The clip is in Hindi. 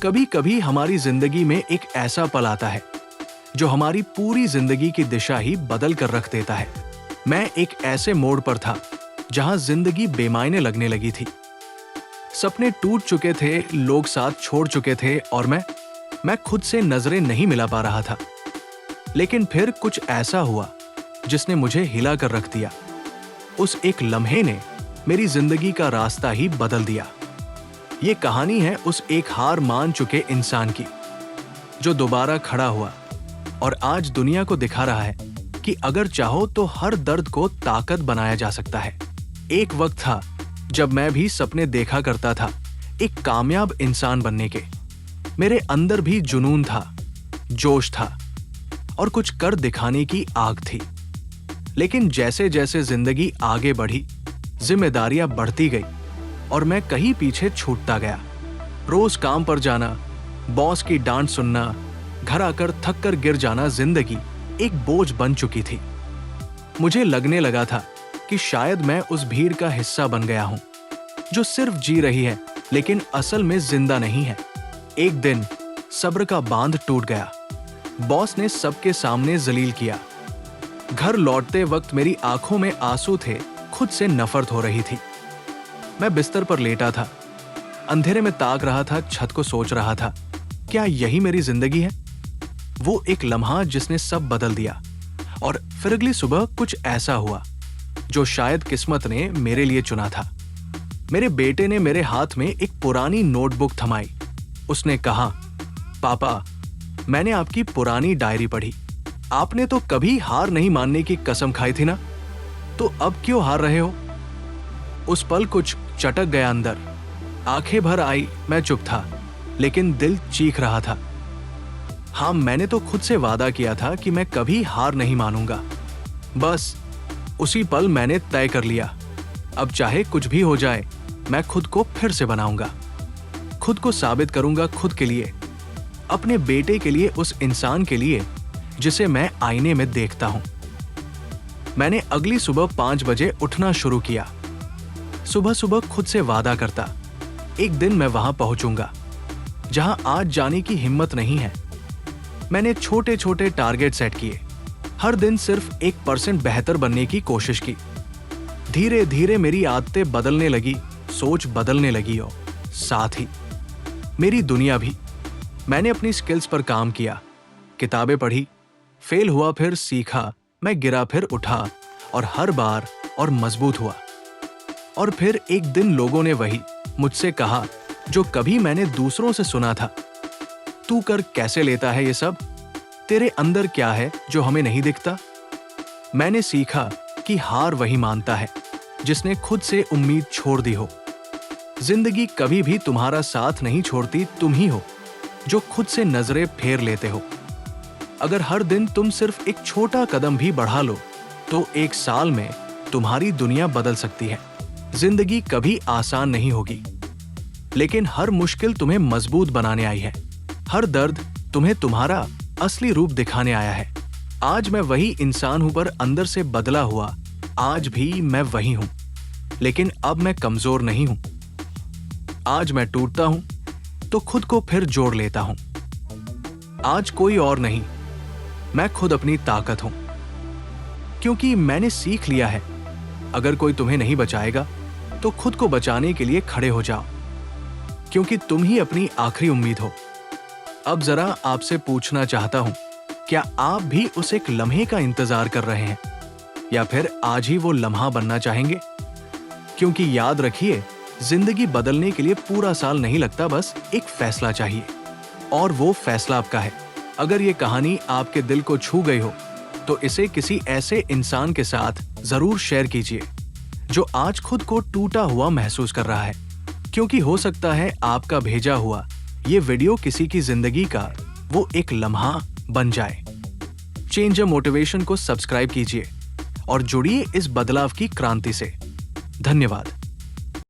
कभी कभी हमारी जिंदगी में एक ऐसा पल आता है जो हमारी पूरी जिंदगी की दिशा ही बदल कर रख देता है। मैं एक ऐसे मोड़ पर था जहां जिंदगी बेमायने लगने लगी थी। सपने टूट चुके थे, लोग साथ छोड़ चुके थे और मैं खुद से नजरें नहीं मिला पा रहा था। लेकिन फिर कुछ ऐसा हुआ जिसने मुझे हिला कर रख दिया। उस एक लम्हे ने मेरी जिंदगी का रास्ता ही बदल दिया। ये कहानी है उस एक हार मान चुके इंसान की जो दोबारा खड़ा हुआ और आज दुनिया को दिखा रहा है कि अगर चाहो तो हर दर्द को ताकत बनाया जा सकता है। एक वक्त था जब मैं भी सपने देखा करता था एक कामयाब इंसान बनने के। मेरे अंदर भी जुनून था, जोश था और कुछ कर दिखाने की आग थी। लेकिन जैसे जैसे जिंदगी आगे बढ़ी, जिम्मेदारियां बढ़ती गई और मैं कहीं पीछे छूटता गया। रोज काम पर जाना, बॉस की डांट सुनना, घर आकर थक कर गिर जाना जिंदगी एक बोझ बन चुकी थी। मुझे लगने लगा था कि शायद मैं उस भीड़ का हिस्सा बन गया हूं जो सिर्फ जी रही है लेकिन असल में जिंदा नहीं है। एक दिन सब्र का बांध टूट गया। बॉस ने सबके सामने जलील किया। घर लौटते वक्त मेरी आंखों में आंसू थे, खुद से नफरत हो रही थी। मैं बिस्तर पर लेटा था, अंधेरे में ताक रहा था, छत को सोच रहा था, क्या यही मेरी जिंदगी है? वो एक लम्हा जिसने सब बदल दिया। और फिर अगली सुबह कुछ ऐसा हुआ जो शायद किस्मत ने मेरे लिए चुना था। मेरे बेटे ने मेरे हाथ में एक पुरानी नोटबुक थमाई। उसने कहा, पापा, मैंने आपकी पुरानी डायरी पढ़ी। आपने तो कभी हार नहीं मानने की कसम खाई थी ना, तो अब क्यों हार रहे हो? उस पल कुछ चटक गया अंदर। आंखें भर आई। मैं चुप था लेकिन दिल चीख रहा था। हाँ, मैंने तो खुद से वादा किया था कि मैं कभी हार नहीं मानूंगा। बस उसी पल मैंने तय कर लिया, अब चाहे कुछ भी हो जाए मैं खुद को फिर से बनाऊंगा। खुद को साबित करूंगा, खुद के लिए, अपने बेटे के लिए, उस इंसान के लिए जिसे मैं आईने में देखता हूं। मैंने अगली सुबह 5 बजे उठना शुरू किया। सुबह सुबह खुद से वादा करता, एक दिन मैं वहां पहुंचूंगा जहां आज जाने की हिम्मत नहीं है। मैंने छोटे छोटे टारगेट सेट किए, हर दिन सिर्फ 1% बेहतर बनने की कोशिश की। धीरे धीरे मेरी आदतें बदलने लगी, सोच बदलने लगी और साथ ही मेरी दुनिया भी। मैंने अपनी स्किल्स पर काम किया, किताबें पढ़ी, फेल हुआ फिर सीखा, मैं गिरा फिर उठा और हर बार और मजबूत हुआ। और फिर एक दिन लोगों ने वही मुझसे कहा जो कभी मैंने दूसरों से सुना था, तू कर कैसे लेता है ये सब? तेरे अंदर क्या है जो हमें नहीं दिखता? मैंने सीखा कि हार वही मानता है जिसने खुद से उम्मीद छोड़ दी हो। जिंदगी कभी भी तुम्हारा साथ नहीं छोड़ती, तुम ही हो जो खुद से नजरें फेर लेते हो। अगर हर दिन तुम सिर्फ एक छोटा कदम भी बढ़ा लो तो 1 साल में तुम्हारी दुनिया बदल सकती है। जिंदगी कभी आसान नहीं होगी, लेकिन हर मुश्किल तुम्हें मजबूत बनाने आई है। हर दर्द तुम्हें तुम्हारा असली रूप दिखाने आया है। आज मैं वही इंसान हूं पर अंदर से बदला हुआ। आज भी मैं वही हूं, लेकिन अब मैं कमजोर नहीं हूं। आज मैं टूटता हूं तो खुद को फिर जोड़ लेता हूं। आज कोई और नहीं, मैं खुद अपनी ताकत हूं। क्योंकि मैंने सीख लिया है, अगर कोई तुम्हें नहीं बचाएगा तो खुद को बचाने के लिए खड़े हो जाओ, क्योंकि तुम ही अपनी आखिरी उम्मीद हो। अब जरा आपसे पूछना चाहता हूं, क्या आप भी उस एक लम्हे का इंतजार कर रहे हैं या फिर आज ही वो लम्हा बनना चाहेंगे? क्योंकि याद रखिए, जिंदगी बदलने के लिए पूरा साल नहीं लगता, बस एक फैसला चाहिए और वो फैसला आपका है। अगर ये कहानी आपके दिल को छू गई हो तो इसे किसी ऐसे इंसान के साथ जरूर शेयर कीजिए जो आज खुद को टूटा हुआ महसूस कर रहा है, क्योंकि हो सकता है आपका भेजा हुआ ये वीडियो किसी की जिंदगी का वो एक लम्हा बन जाए। चेंज मोटिवेशन को सब्सक्राइब कीजिए और जुड़िए इस बदलाव की क्रांति से। धन्यवाद।